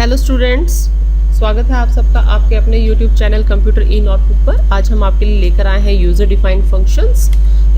Hello students, स्वागत है आप सबका आपके अपने YouTube चैनल कंप्यूटर ई नोटबुक पर। आज हम आपके लिए लेकर आए हैं यूज़र डिफाइंड फंक्शंस।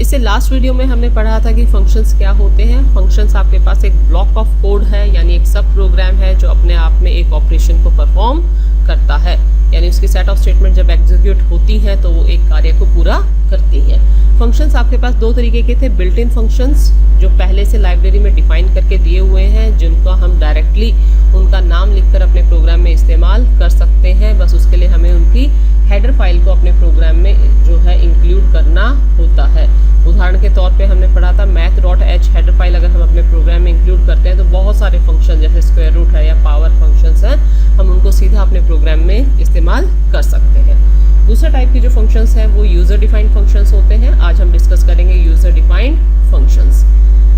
इससे लास्ट वीडियो में हमने पढ़ा था कि फंक्शंस क्या होते हैं। फंक्शंस आपके पास एक ब्लॉक ऑफ कोड है, यानी एक सब प्रोग्राम है जो अपने आप में एक ऑपरेशन को परफॉर्म करता है, यानी उसकी सेट ऑफ स्टेटमेंट जब एग्जीक्यूट होती हैं तो वो एक कार्य को पूरा करती हैं। फंक्शंस आपके पास दो तरीके के थे, बिल्ट इन फंक्शंस जो पहले से लाइब्रेरी में डिफाइन करके दिए हुए हैं, जिनको हम डायरेक्टली उनका नाम लिखकर अपने प्रोग्राम में इस्तेमाल कर सकते हैं। बस उसके लिए हमें उनकी हेडर फाइल को अपने प्रोग्राम में जो है इंक्लूड करना होता है। उदाहरण के तौर पे हमने पढ़ा था math.h हेडर फाइल अगर हम अपने प्रोग्राम में इंक्लूड करते हैं तो बहुत सारे फंक्शन जैसे स्क्वायर रूट है या पावर फंक्शंस हैं, हम उनको सीधा अपने प्रोग्राम में इस्तेमाल कर सकते हैं। दूसरा टाइप के जो फंक्शंस हैं वो यूज़र डिफाइंड फंक्शंस होते हैं। आज हम डिस्कस करेंगे यूज़र डिफाइंड फंक्शंस।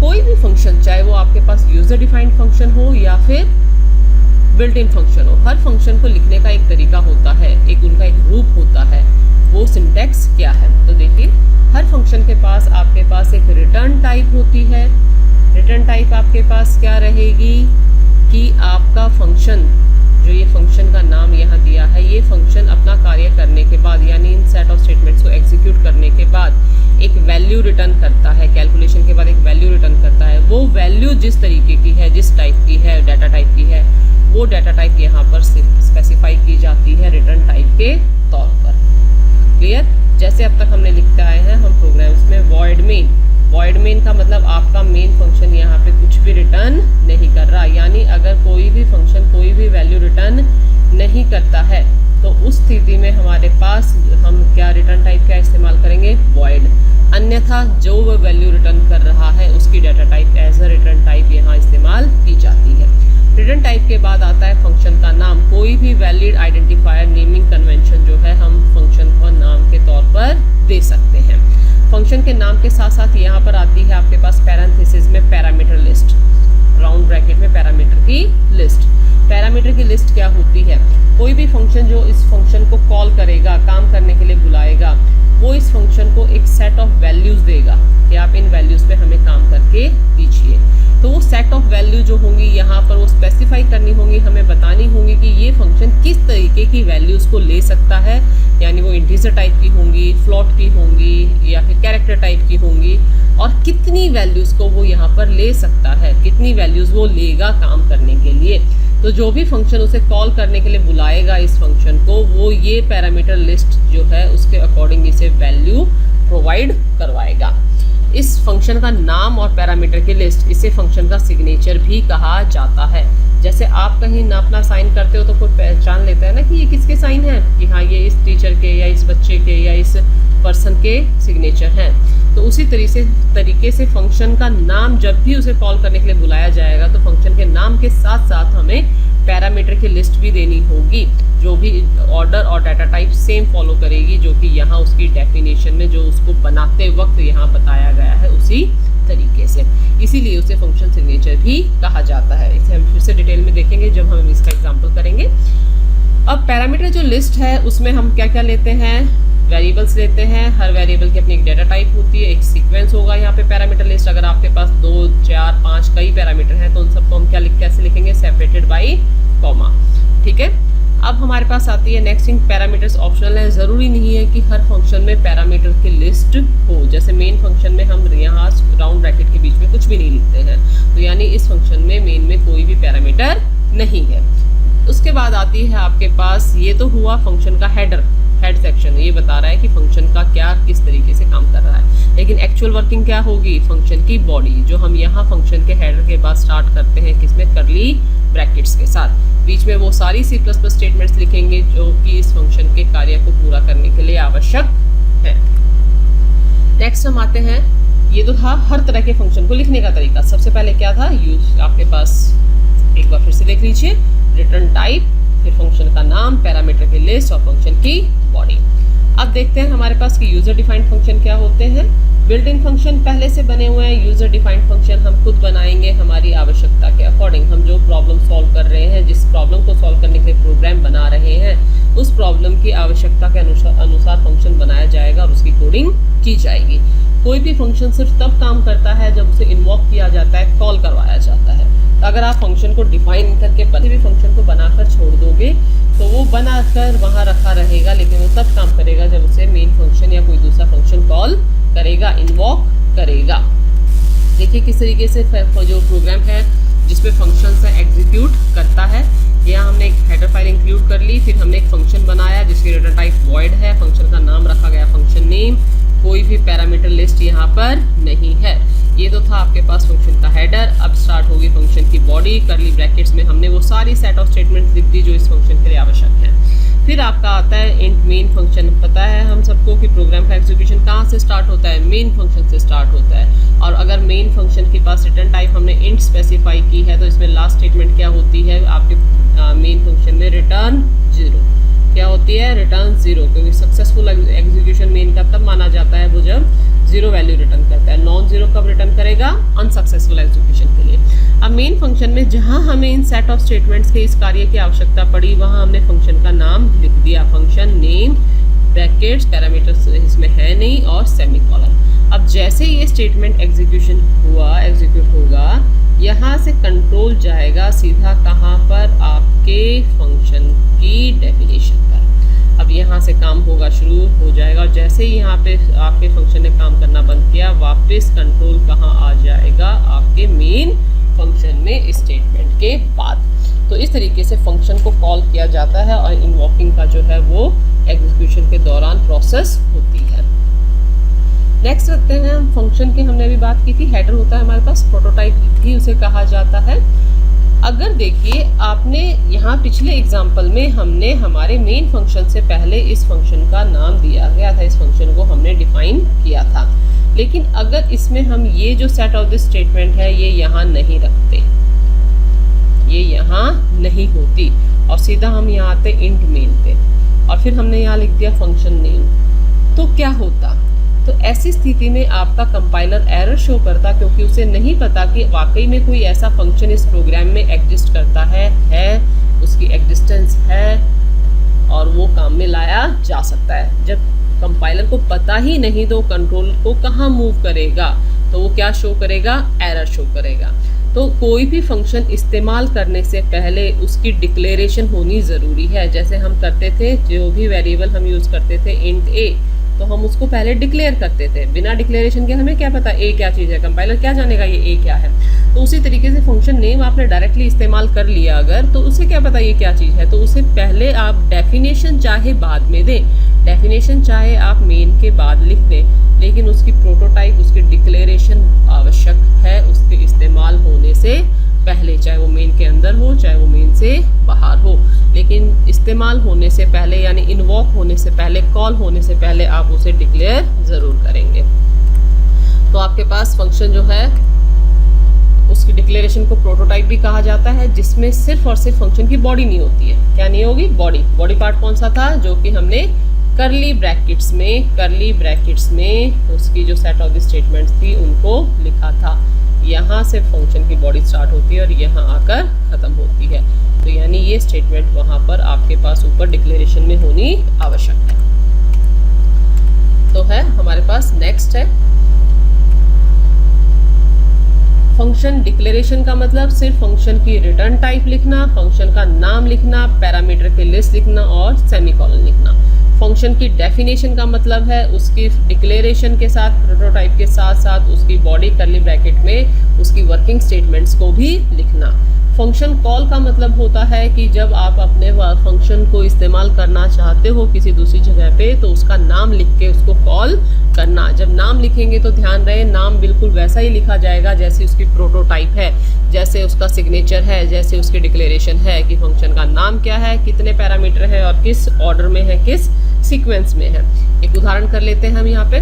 कोई भी फंक्शन, चाहे वो आपके पास यूज़र डिफाइंड फंक्शन हो या फिर बिल्ट इन फंक्शन हो, हर फंक्शन को लिखने का एक तरीका होता है, एक उनका एक रूप होता है। वो सिंटैक्स क्या है? तो देखिए, हर फंक्शन के पास आपके पास एक रिटर्न टाइप होती है। रिटर्न टाइप आपके पास क्या रहेगी कि आपका फंक्शन, जो ये फंक्शन का नाम यहाँ दिया है, ये फंक्शन अपना कार्य करने के बाद, यानी इन सेट ऑफ स्टेटमेंट्स को एग्जीक्यूट करने के बाद एक वैल्यू रिटर्न करता है। कैलकुलेशन के बाद एक वैल्यू रिटर्न करता है। वो वैल्यू जिस तरीके की है, जिस टाइप की है, डाटा टाइप की है, वो डाटा टाइप यहाँ पर स्पेसिफाई की जाती है रिटर्न टाइप के तौर पर। क्लियर? जैसे अब तक हमने लिखते आए हैं हम प्रोग्राम्स में वॉइड मेन। वॉइड मेन का मतलब आपका मेन फंक्शन यहाँ पे कुछ भी रिटर्न नहीं कर रहा, यानी अगर कोई भी फंक्शन कोई भी वैल्यू रिटर्न नहीं करता है तो उस स्थिति में हमारे पास हम क्या रिटर्न टाइप क्या इस्तेमाल करेंगे? वॉइड। अन्यथा जो वो वैल्यू रिटर्न कर रहा है उसकी data type as a return type यहाँ इस्तेमाल की जाती है। रिटर्न टाइप के बाद आता है फंक्शन का नाम। कोई भी वैलिड आइडेंटिफायर नेमिंग कन्वेंशन जो है हम फंक्शन को नाम के तौर पर दे सकते हैं। फंक्शन के नाम के साथ साथ यहाँ पर आती है आपके पास पैरेंथेसिस में पैरामीटर लिस्ट, राउंड ब्रैकेट में पैरामीटर की लिस्ट। पैरामीटर की लिस्ट क्या होती है? कोई भी फंक्शन जो इस फंक्शन को कॉल करेगा, काम करने के लिए बुलाएगा, वो इस फंक्शन को एक सेट ऑफ वैल्यूज देगा कि आप इन वैल्यूज पे हमें काम करके दीजिए। तो वो सेट ऑफ वैल्यू जो होंगी यहाँ पर वो स्पेसिफाई करनी होंगी, हमें बतानी होंगी कि ये फंक्शन किस तरीके की वैल्यूज को ले सकता है, यानी वो इंटीजर टाइप की होंगी, फ्लोट की होंगी या फिर कैरेक्टर टाइप की होंगी, और कितनी वैल्यूज को वो यहाँ पर ले सकता है, कितनी वैल्यूज वो लेगा काम करने के लिए। तो जो भी फंक्शन उसे कॉल करने के लिए बुलाएगा इस फंक्शन को, वो ये पैरामीटर लिस्ट जो है उसके अकॉर्डिंग इसे वैल्यू प्रोवाइड करवाएगा। इस फंक्शन का नाम और पैरामीटर की लिस्ट, इसे फंक्शन का सिग्नेचर भी कहा जाता है। जैसे आप कहीं ना अपना साइन करते हो तो कोई पहचान लेता है ना कि ये किसके साइन है, कि हाँ ये इस टीचर के या इस बच्चे के या इस पर्सन के सिग्नेचर हैं। तो उसी तरीके से फंक्शन का नाम जब भी उसे कॉल करने के लिए बुलाया जाएगा तो फंक्शन के नाम के साथ साथ हमें पैरामीटर की लिस्ट भी देनी होगी, जो भी ऑर्डर और डाटा टाइप सेम फॉलो करेगी, जो कि यहाँ उसकी डेफिनेशन में जो उसको बनाते वक्त यहाँ बताया गया है उसी तरीके से। इसीलिए उसे फंक्शन सिग्नेचर भी कहा जाता है। इसे हम फिर से डिटेल में देखेंगे जब हम इसका एग्जाम्पल करेंगे। अब पैरामीटर जो लिस्ट है उसमें हम क्या क्या लेते हैं? वेरिएबल्स लेते हैं। हर वेरिएबल की अपनी एक डाटा टाइप होती है, एक सीक्वेंस होगा यहाँ पे पैरामीटर लिस्ट। अगर आपके पास 2, 4, 5 कई पैरामीटर हैं तो उन सबको हम कैसे लिखेंगे? Separated by comma. ठीक है। अब हमारे पास आती है नेक्स्ट थिंग, पैरामीटर्स ऑप्शनल है। ज़रूरी नहीं है कि हर फंक्शन में पैरामीटर की लिस्ट हो। जैसे मेन फंक्शन में हम यहाँ राउंड ब्रैकेट के बीच में कुछ भी नहीं लिखते हैं, तो यानी इस फंक्शन में मेन में कोई भी पैरामीटर नहीं है। उसके बाद आती है आपके पास, ये तो हुआ फंक्शन का हेड सेक्शन, ये बता रहा है कि फंक्शन का क्या किस तरीके से काम कर रहा है। लेकिन एक्चुअल वर्किंग क्या होगी? फंक्शन की बॉडी, जो हम यहाँ फंक्शन के हेडर के बाद स्टार्ट करते हैं किसमें? करली ब्रैकेट्स के साथ। बीच में वो सारी C++ स्टेटमेंट्स लिखेंगे जो कि इस फंक्शन के कार्य को पूरा करने के लिए आवश्यक है। नेक्स्ट हम आते हैं, ये तो था हर तरह के फंक्शन को लिखने का तरीका। सबसे पहले क्या था? यूज आपके पास एक बार फिर से देख लीजिए, रिटर्न टाइप, फिर फंक्शन का नाम, पैरामीटर की लिस्ट और फंक्शन की बॉडी। अब देखते हैं हमारे पास कि यूजर डिफाइंड फंक्शन क्या होते हैं। बिल्ट इन फंक्शन पहले से बने हुए हैं। यूजर डिफाइंड फंक्शन हम खुद बनाएंगे हमारी आवश्यकता के अकॉर्डिंग। हम जो प्रॉब्लम सॉल्व कर रहे हैं, जिस प्रॉब्लम को सॉल्व करने के लिए प्रोग्राम बना रहे हैं, उस प्रॉब्लम की आवश्यकता के अनुसार फंक्शन बनाया जाएगा और उसकी कोडिंग की जाएगी। कोई भी फंक्शन सिर्फ तब काम करता है जब उसे इन्वॉक किया जाता है, कॉल करवाया जाता है। अगर आप फंक्शन को डिफाइन करके किसी भी फंक्शन को बनाकर छोड़ दोगे तो वो बनाकर वहाँ रखा रहेगा, लेकिन वो तब काम करेगा जब उसे मेन फंक्शन या कोई दूसरा फंक्शन कॉल करेगा, इन्वॉक करेगा। देखिए किस तरीके से जो प्रोग्राम है जिसमें फंक्शन से एग्जीक्यूट करता है। यहाँ हमने एक हेडर फाइल इंक्लूड कर ली, फिर हमने एक फंक्शन बनाया जिसकी रिटर्न टाइप वॉइड है, फंक्शन का नाम रखा गया फंक्शन नेम, कोई भी पैरामीटर लिस्ट यहाँ पर नहीं है। ये तो था आपके पास फंक्शन का हेडर। अब स्टार्ट होगी फंक्शन की बॉडी। करली ब्रैकेट्स में हमने वो सारी सेट ऑफ स्टेटमेंट्स लिख दी जो इस फंक्शन के लिए आवश्यक है। फिर आपका आता है इंट मेन फंक्शन। पता है हम सबको कि प्रोग्राम का एग्जीक्यूशन कहाँ से स्टार्ट होता है, मेन फंक्शन से स्टार्ट होता है। और अगर मेन फंक्शन के पास रिटर्न टाइप हमने इंट स्पेसिफाई की है तो इसमें लास्ट स्टेटमेंट क्या होती है आपके मेन फंक्शन में, रिटर्न 0। क्या होती है, रिटर्न 0, क्योंकि सक्सेसफुल एग्जीक्यूशन मेन का तब माना जाता है वो जब 0 वैल्यू रिटर्न करता है। नॉन 0 कब रिटर्न करेगा, अनसक्सेसफुल एग्जीक्यूशन के लिए। अब मेन फंक्शन में जहां हमें इन सेट ऑफ स्टेटमेंट्स के इस कार्य की आवश्यकता पड़ी वहां हमने फंक्शन का नाम लिख दिया, फंक्शन नेम, ब्रैकेट्स, पैरामीटर्स इसमें है नहीं, और सेमीकोलन। अब जैसे ये स्टेटमेंट एग्जीक्यूट होगा, यहाँ से कंट्रोल जाएगा सीधा कहाँ पर, आपके फंक्शन की डेफिनेशन पर। अब यहाँ से काम होगा, शुरू हो जाएगा, और जैसे ही यहाँ पे आपके फंक्शन ने काम करना बंद किया, वापस कंट्रोल कहाँ आ जाएगा, आपके मेन फंक्शन में स्टेटमेंट के बाद। तो इस तरीके से फंक्शन को कॉल किया जाता है और इन्वॉकिंग का जो है वो एग्जीक्यूशन के दौरान प्रोसेस होती है। नेक्स्ट रखते हैं हम फंक्शन की, हमने अभी बात की थी, हेडर होता है हमारे पास, प्रोटोटाइप भी उसे कहा जाता है। अगर देखिए आपने यहाँ पिछले एग्जाम्पल में हमने हमारे मेन फंक्शन से पहले इस फंक्शन का नाम दिया गया था, इस फंक्शन को हमने डिफाइन किया था। लेकिन अगर इसमें हम ये जो सेट ऑफ दिस स्टेटमेंट है ये यहाँ नहीं रखते, ये यहाँ नहीं होती, और सीधा हम यहाँ आते इंट मेन पे, और फिर हमने यहाँ लिख दिया फंक्शन नेम, तो क्या होता, तो ऐसी स्थिति में आपका कंपाइलर एरर शो करता, क्योंकि उसे नहीं पता कि वाकई में कोई ऐसा फंक्शन इस प्रोग्राम में एग्जिस्ट करता है, उसकी एग्जिस्टेंस है और वो काम में लाया जा सकता है। जब कंपाइलर को पता ही नहीं तो कंट्रोल को कहाँ मूव करेगा, तो वो क्या शो करेगा, एरर शो करेगा। तो कोई भी फंक्शन इस्तेमाल करने से पहले उसकी डिक्लेरेशन होनी ज़रूरी है। जैसे हम करते थे, जो भी वेरिएबल हम यूज़ करते थे इंट ए, तो हम उसको पहले डिक्लेयर करते थे, बिना डिक्लेरेशन के हमें क्या पता ए क्या चीज़ है, कंपाइलर क्या जानेगा ये ए क्या है। तो उसी तरीके से फंक्शन नेम आपने डायरेक्टली इस्तेमाल कर लिया अगर, तो उसे क्या पता ये क्या चीज़ है, तो उसे पहले आप डेफिनेशन चाहे बाद में दें, डेफिनेशन चाहे आप मेन के बाद लिख दें, लेकिन उसकी प्रोटोटाइप, उसकी डिक्लेरेशन आवश्यक है उसके इस्तेमाल होने से पहले, चाहे वो मेन के अंदर हो चाहे वो मेन से बाहर हो। लेकिन इस्तेमाल होने से पहले यानी इन्वॉक होने से पहले, कॉल होने से पहले आप उसे डिक्लेयर ज़रूर करेंगे। तो आपके पास फंक्शन जो है उसकी डिक्लेरेशन को प्रोटोटाइप भी कहा जाता है, जिसमें सिर्फ और सिर्फ फंक्शन की बॉडी नहीं होती है। क्या नहीं होगी, बॉडी पार्ट कौन सा था, जो कि हमने करली ब्रैकेट्स में उसकी जो सेट ऑफ द स्टेटमेंट्स थी उनको लिखा था। यहाँ से फंक्शन की बॉडी स्टार्ट होती है और यहाँ आकर ख़त्म होती है। तो यानी ये स्टेटमेंट वहाँ पर आपके पास ऊपर डिक्लेरेशन में होनी आवश्यक है। तो है हमारे पास नेक्स्ट है फंक्शन डिक्लेरेशन का मतलब सिर्फ फंक्शन की रिटर्न टाइप लिखना, फंक्शन का नाम लिखना, पैरामीटर की लिस्ट लिखना और सेमीकोलन लिखना। फंक्शन की डेफिनेशन का मतलब है उसकी डिक्लेरेशन के साथ, प्रोटोटाइप के साथ साथ उसकी बॉडी करली ब्रैकेट में उसकी वर्किंग स्टेटमेंट्स को भी लिखना। फंक्शन कॉल का मतलब होता है कि जब आप अपने फंक्शन को इस्तेमाल करना चाहते हो किसी दूसरी जगह पे, तो उसका नाम लिख के उसको कॉल करना। जब नाम लिखेंगे तो ध्यान रहे नाम बिल्कुल वैसा ही लिखा जाएगा जैसे उसकी प्रोटोटाइप है, जैसे उसका सिग्नेचर है, जैसे उसकी डिक्लेरेशन है कि फंक्शन का नाम क्या है, कितने पैरामीटर है और किस ऑर्डर में है, किस सीक्वेंस में है। एक उदाहरण कर लेते हैं हम यहाँ पे।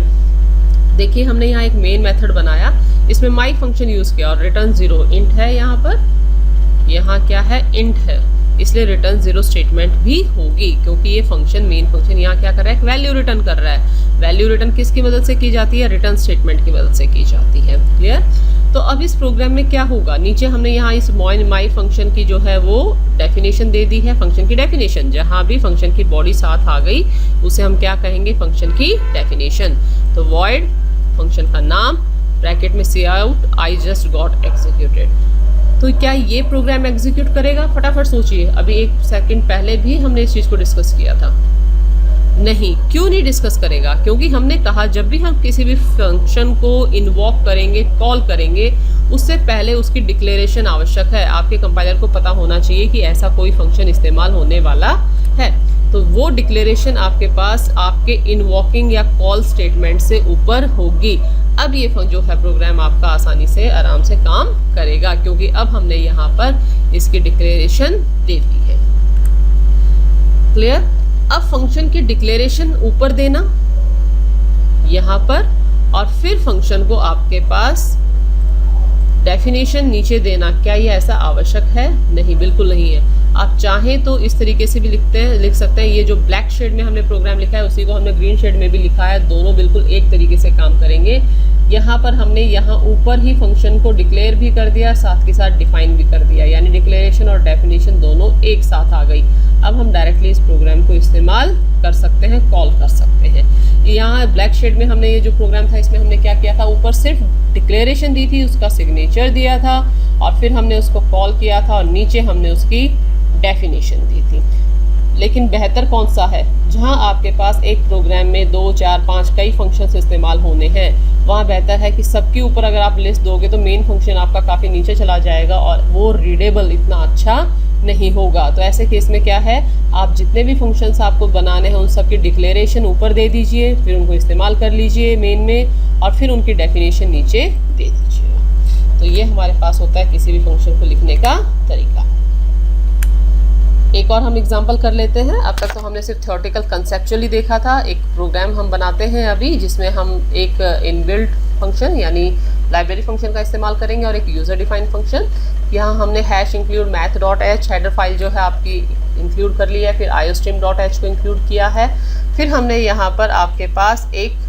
देखिए हमने यहाँ एक मेन मेथड बनाया, इसमें माई फंक्शन यूज़ किया और रिटर्न 0 इंट है, यहाँ क्या है, इंट है, इसलिए रिटर्न 0 स्टेटमेंट भी होगी क्योंकि ये फंक्शन मेन फंक्शन यहाँ क्या कर रहा है, वैल्यू रिटर्न कर रहा है। वैल्यू रिटर्न किसकी मदद से की जाती है, रिटर्न स्टेटमेंट की मदद से की जाती है। क्लियर। तो अब इस प्रोग्राम में क्या होगा, नीचे हमने यहाँ इस माई फंक्शन की जो है वो डेफिनेशन दे दी है, फंक्शन की डेफिनेशन, जहाँ भी फंक्शन की बॉडी साथ आ गई उसे हम क्या कहेंगे, फंक्शन की डेफिनेशन। तो वॉइड फंक्शन का नाम, ब्रैकेट में C out I just got executed. तो क्या ये प्रोग्राम एग्जीक्यूट करेगा? फटाफट सोचिए, अभी एक सेकंड पहले भी हमने इस चीज़ को डिस्कस किया था। नहीं, क्यों नहीं डिस्कस करेगा? क्योंकि हमने कहा जब भी हम किसी भी फंक्शन को इन्वॉक करेंगे, कॉल करेंगे, उससे पहले उसकी डिक्लेरेशन आवश्यक है। आपके कंपाइलर को पता होना चाहिए कि ऐसा कोई फंक्शन इस्तेमाल होने वाला है, तो वो डिक्लेरेशन आपके पास आपके इन्वॉकिंग या कॉल स्टेटमेंट से ऊपर होगी। अब ये जो है प्रोग्राम आपका आसानी से आराम से काम करेगा, क्योंकि अब हमने यहाँ पर इसकी डिक्लेरेशन दे दी है। क्लियर? अब फंक्शन की डिक्लेरेशन ऊपर देना यहाँ पर, और फिर फंक्शन को आपके पास डेफिनेशन नीचे देना, क्या ये ऐसा आवश्यक है? नहीं, बिल्कुल नहीं है। आप चाहें तो इस तरीके से भी लिख सकते हैं। ये जो ब्लैक शेड में हमने प्रोग्राम लिखा है उसी को हमने ग्रीन शेड में भी लिखा है, दोनों बिल्कुल एक तरीके से काम करेंगे। यहाँ पर हमने यहाँ ऊपर ही फंक्शन को डिक्लेयर भी कर दिया, साथ के साथ डिफाइन भी कर दिया, यानी डिक्लेरेशन और डेफिनेशन दोनों एक साथ आ गई। अब हम डायरेक्टली इस प्रोग्राम को इस्तेमाल कर सकते हैं, कॉल कर सकते हैं। यहाँ ब्लैक शेड में हमने ये जो प्रोग्राम था इसमें हमने क्या किया था, ऊपर सिर्फ डिक्लेरेशन दी थी, उसका सिग्नेचर दिया था और फिर हमने उसको कॉल किया था और नीचे हमने उसकी डेफिनेशन दी थी। लेकिन बेहतर कौन सा है? जहाँ आपके पास एक प्रोग्राम में 2, 4, 5 कई फंक्शंस इस्तेमाल होने हैं, वहाँ बेहतर है कि सबके ऊपर अगर आप लिस्ट दोगे तो मेन फंक्शन आपका काफ़ी नीचे चला जाएगा और वो रीडेबल इतना अच्छा नहीं होगा। तो ऐसे केस में क्या है, आप जितने भी फंक्शंस आपको बनाने हैं उन सब की डिक्लेरेशन ऊपर दे दीजिए, फिर उनको इस्तेमाल कर लीजिए मेन में, और फिर उनकी डेफिनेशन नीचे दे दीजिएगा। तो ये हमारे पास होता है किसी भी फंक्शन को लिखने का तरीका। एक और हम एग्जांपल कर लेते हैं। अब तक तो हमने सिर्फ थ्योरेटिकल कंसेप्चुअली देखा था। एक प्रोग्राम हम बनाते हैं अभी जिसमें हम एक इनबिल्ट फंक्शन यानी लाइब्रेरी फंक्शन का इस्तेमाल करेंगे और एक यूज़र डिफाइंड फंक्शन। यहाँ हमने hash include math dot H header file जो है आपकी इंक्लूड कर लिया है, फिर आईओस्ट्रीम डॉट एच को इंक्लूड किया है। फिर हमने यहाँ पर आपके पास एक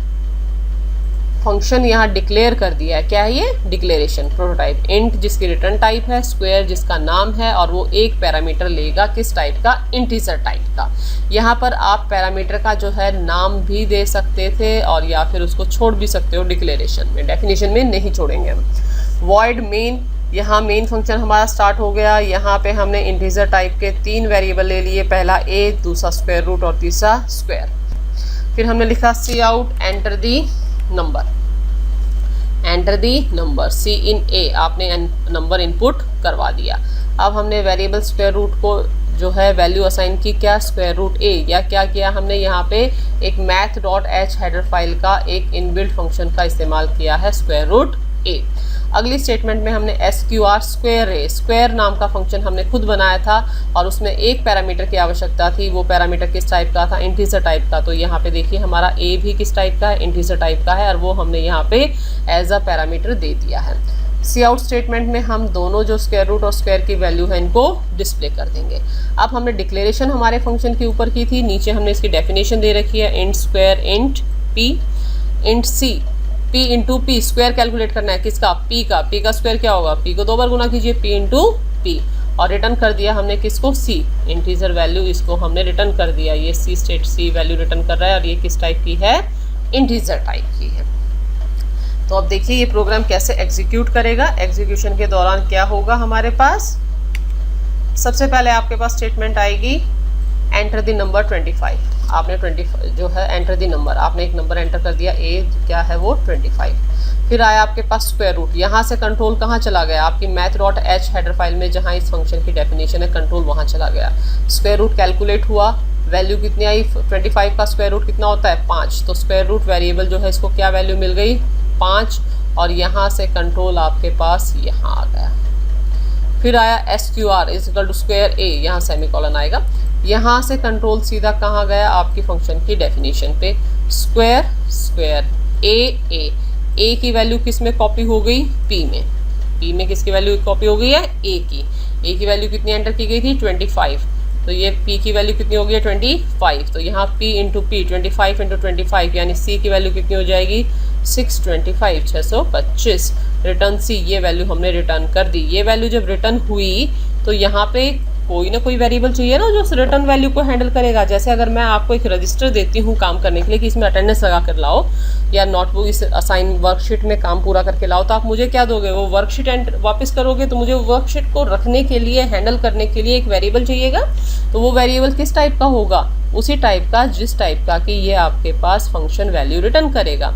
फंक्शन यहाँ डिक्लेयर कर दिया है। क्या है ये? डिक्लेरेशन प्रोटोटाइप इंट जिसकी रिटर्न टाइप है, स्क्वायर जिसका नाम है और वो एक पैरामीटर लेगा किस टाइप का? इंटीजर टाइप का। यहाँ पर आप पैरामीटर का जो है नाम भी दे सकते थे और या फिर उसको छोड़ भी सकते हो डिक्लेरेशन में, डेफिनेशन में नहीं छोड़ेंगे हम। वॉइड मेन, यहाँ मेन फंक्शन हमारा स्टार्ट हो गया। यहाँ पे हमने इंटीजर टाइप के 3 वेरिएबल ले लिए, पहला a, दूसरा स्क्वायर रूट और तीसरा स्क्वायर। फिर हमने लिखा C out enter the number, enter the number, C in A, आपने नंबर इनपुट करवा दिया। अब हमने वेरिएबल स्क्वायर रूट को जो है वैल्यू असाइन की, क्या? स्क्वायर रूट ए। या क्या किया हमने यहाँ पे एक math dot H header file का एक इनबिल्ट फंक्शन का इस्तेमाल किया है, स्क्वायर रूट ए। अगली स्टेटमेंट में हमने SQR स्क्वायर ए, स्क्वायर नाम का फंक्शन हमने खुद बनाया था और उसमें एक पैरामीटर की आवश्यकता थी। वो पैरामीटर किस टाइप का था? इंटीजर टाइप का। तो यहाँ पे देखिए हमारा a भी किस टाइप का है? इंटीजर टाइप का है और वो हमने यहाँ पे एज अ पैरामीटर दे दिया है। सी आउट स्टेटमेंट में हम दोनों जो स्क्वायर रूट और स्क्वायर की वैल्यू है इनको डिस्प्ले कर देंगे। अब हमने डिक्लेरेशन हमारे फंक्शन के ऊपर की थी, नीचे हमने इसकी डेफिनेशन दे रखी है, int square int p, int c, p into P, square calculate करना है किसका? p का। p का स्क्वायर क्या होगा? p को 2 बार गुना कीजिए, p इंटू पी, और रिटर्न कर दिया हमने किसको? c, इंटीजर वैल्यू, इसको हमने रिटर्न कर दिया। ये c वैल्यू रिटर्न कर रहा है और ये किस टाइप की है? इंटीजर टाइप की है। तो अब देखिए ये प्रोग्राम कैसे एग्जीक्यूट करेगा। एग्जीक्यूशन के दौरान क्या होगा हमारे पास? सबसे पहले आपके पास स्टेटमेंट आएगी एंटर द नंबर 25। आपने 25 जो है एंटर द नंबर, आपने एक नंबर एंटर कर दिया, a क्या है वो? 25। फिर आया आपके पास स्क्वायर रूट, यहाँ से कंट्रोल कहाँ चला गया? आपकी math dot H header file में जहाँ इस फंक्शन की डेफिनेशन है कंट्रोल वहाँ चला गया। स्क्वायर रूट कैलकुलेट हुआ, वैल्यू कितनी आई? 25 का स्क्वायर रूट कितना होता है? 5। तो स्क्वायर रूट वेरिएबल जो है इसको क्या वैल्यू मिल गई? 5। और यहाँ से कंट्रोल आपके पास यहाँ आ गया। फिर आया SQR is equal to square a, यहाँ सेमीकोलन आएगा। यहाँ से कंट्रोल सीधा कहाँ गया? आपकी फंक्शन की डेफिनेशन पे, स्क्वायर स्क्वायर ए की वैल्यू किस में कॉपी हो गई? p में किसकी वैल्यू कॉपी हो गई है? a की वैल्यू कितनी एंटर की गई थी? 25। तो ये p की वैल्यू कितनी हो गई है? 25। तो यहाँ p इंटू पी, 25 इंटू 25 यानी c की वैल्यू कितनी हो जाएगी? 625, 625। रिटर्न c, ये वैल्यू हमने रिटर्न कर दी। ये वैल्यू जब रिटर्न हुई तो यहाँ पे कोई ना कोई वेरिएबल चाहिए ना जो रिटर्न वैल्यू को हैंडल करेगा। जैसे अगर मैं आपको एक रजिस्टर देती हूँ काम करने के लिए कि इसमें अटेंडेंस लगा कर लाओ या नोटबुक इस असाइन वर्कशीट में काम पूरा करके लाओ, तो आप मुझे क्या दोगे, वो वर्कशीट वापस करोगे। तो मुझे वर्कशीट को रखने के लिए, हैंडल करने के लिए एक वेरिएबल चाहिएगा। तो वो वेरिएबल किस टाइप का होगा, उसी टाइप का जिस टाइप का कि ये आपके पास फंक्शन वैल्यू रिटर्न करेगा।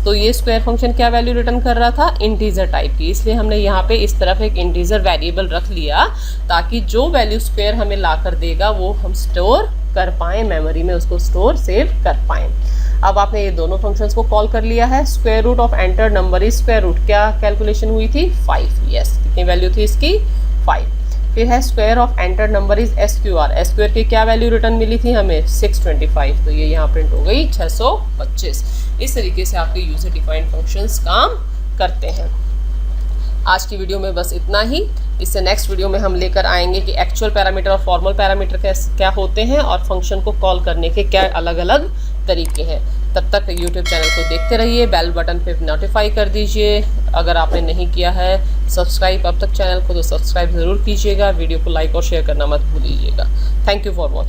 तो ये स्क्वायर फंक्शन क्या वैल्यू रिटर्न कर रहा था, इंटीजर टाइप की, इसलिए हमने यहाँ पे इस तरफ एक इंटीजर वेरिएबल रख लिया ताकि जो वैल्यू स्क्वायर हमें ला कर देगा वो हम स्टोर कर पाएँ, मेमोरी में उसको स्टोर सेव कर पाएँ। अब आपने ये दोनों फंक्शंस को कॉल कर लिया है। Square root of enter number is square root, क्या कैलकुलेशन हुई थी 5, यस, कितनी वैल्यू थी इसकी 5। फिर है square of enter number is SQR, SQR की क्या वैल्यू रिटर्न मिली थी हमें 625, तो ये यहाँ प्रिंट हो गई 625। इस तरीके से आपके यूजर डिफाइंड फंक्शंस काम करते हैं। आज की वीडियो में बस इतना ही। इससे नेक्स्ट वीडियो में हम लेकर आएंगे कि एक्चुअल पैरामीटर और फॉर्मल पैरामीटर क्या होते हैं और फंक्शन को कॉल करने के क्या अलग अलग तरीके हैं। तब तक यूट्यूब चैनल को देखते रहिए, बेल बटन पे नोटिफाई कर दीजिए। अगर आपने नहीं किया है सब्सक्राइब अब तक चैनल को, तो सब्सक्राइब ज़रूर कीजिएगा। वीडियो को लाइक और शेयर करना मत भूलिएगा। Thank you for watching.